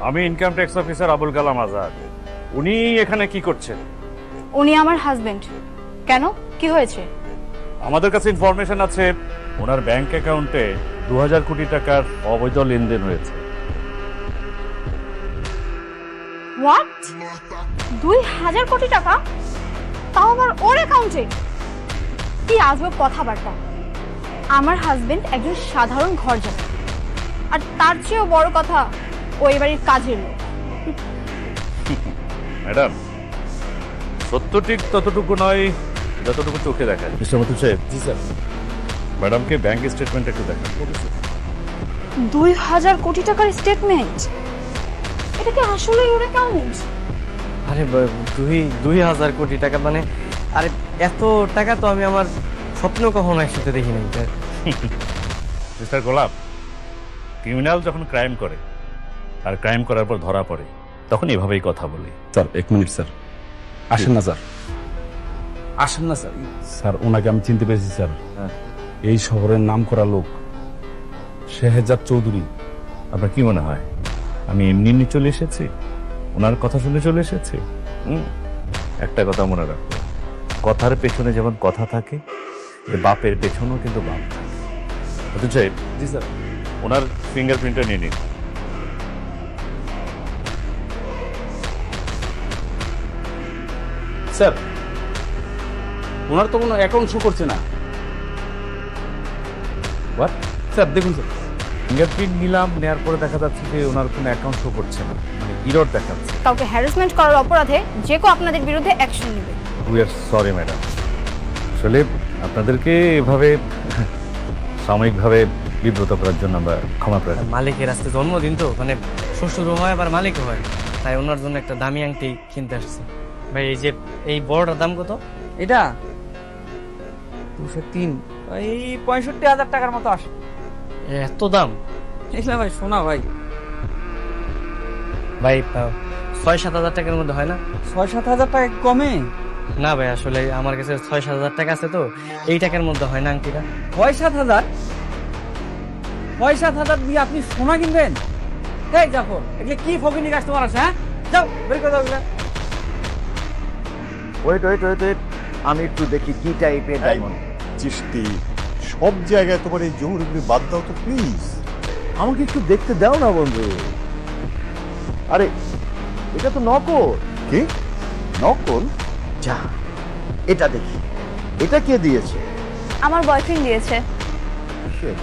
আমি income tax officer Abul Kalam Azad. উনি এখানে কি করছেন? উনি আমার হাজবেন্ড। কেন, কি হয়েছে? আমাদের কাছে ইনফরমেশন আছে ওনার ব্যাংক অ্যাকাউন্টে 2000 কোটি টাকার অবৈধ লেনদেন হয়েছে। হোয়াট? 2000 কোটি টাকা? তাও আবার ওর অ্যাকাউন্টে? কি আজব কথাবার্তা। আমার হাজবেন্ড একজন সাধারণ ঘরজামাই, আর তার চেয়েও বড় কথা ও এই বাড়ির কাজের লোক। ম্যাডাম, সত্য ঠিক ততটুকু নয় যতটুকু চোখে দেখা যায়। মিস্টার মতুল সাহেব। জি স্যার। ম্যাডামকে ব্যাংক স্টেটমেন্ট একটু দেখান। 2000 কোটি টাকার স্টেটমেন্ট? এটা কি আসলেই ওর অ্যাকাউন্ট? আরে 2000 কোটি টাকা মানে? আরে এত টাকা তো আমি আমার স্বপ্ন কখনো একসাথে দেখি নাই। মিস্টার গোলাপ, ক্রিমিনাল যখন ক্রাইম করে আর ক্রাইম করার পর ধরা পড়ে তখন এভাবেই কথা বলে। স্যার 1 মিনিট স্যার, আসেন না স্যার, আসেন না স্যার। স্যার ওনাকে আমি চিনতে পেরেছি স্যার। এই শহরের নাম করা লোক শেহজাদ চৌধুরী। আপনার কি মনে হয় আমি এমনি এমনি চলে এসেছি? ওনার কথা শুনে চলে এসেছি? একটা কথা মনে রাখো, কথার পেছনে যেমন কথা থাকে, বাপের পেছনেও কিন্তু বাপ থাকে। অথচ জি স্যার। ওনার ফিঙ্গারপ্রিন্টটা নিয়ে নিন। স্যার ওনার তো কোনো অ্যাকাউন্ট শো করছে না। হোয়াট? স্যার দেখুন স্যার। ফিঙ্গারপ্রিন্ট নিলাম, নেওয়ার পরে দেখা যাচ্ছে যে ওনার কোনো অ্যাকাউন্ট শো করছে না, মানে ইরর দেখাচ্ছে। কাউকে হ্যারাসমেন্ট করার অপরাধে যে কেউ আপনাদের বিরুদ্ধে অ্যাকশন নেবে। We are sorry madam. আসলে আপনাদেরকে এভাবে সাময়িকভাবে বিব্রত করার জন্য আমরা ক্ষমা প্রার্থী। মালিকের আজকে জন্মদিন তো, মানে শ্বশুরও হয় আবার মালিকও হয়, তাই ওনার জন্য একটা দামি আংটি কিনতে আসছে। ভাই এই যে এই বড়টার দাম কত? এটা 203, এই 65,000 টাকার মতো আসে। এত দাম? এগুলা ভাই শোনা ভাই, ভাই 6-7 হাজার টাকার মধ্যে হয় না? 6-7 হাজার টাকা কমে? না ভাই, আসলে আমার কাছে 6-7 হাজার টাকা আছে তো, এই টাকার মধ্যে হয় না আংটিটা। 6-7 হাজার? 6-7 হাজার দিয়ে আপনি সোনা কিনবেন? এই জাফর, এগুলো কি ফকিনি কাস্টমার আছে? হ্যাঁ, যাও বের করে দাও এগুলা। ওয়েট ওয়েট ওয়েট ওয়েট, আমি একটু দেখি কি টাইপের ডায়মন্ড। চিশতি, সব জায়গায় তোমার এই জহুরিগুলি বাদ দাও তো প্লিজ। আমাকে একটু দেখতে দাও না বন্ধু। আরে এটা তো নকল। কি নকল? যা, এটা দেখি, এটা কে দিয়েছে? আমার বয়ফ্রেন্ড দিয়েছে। Shit.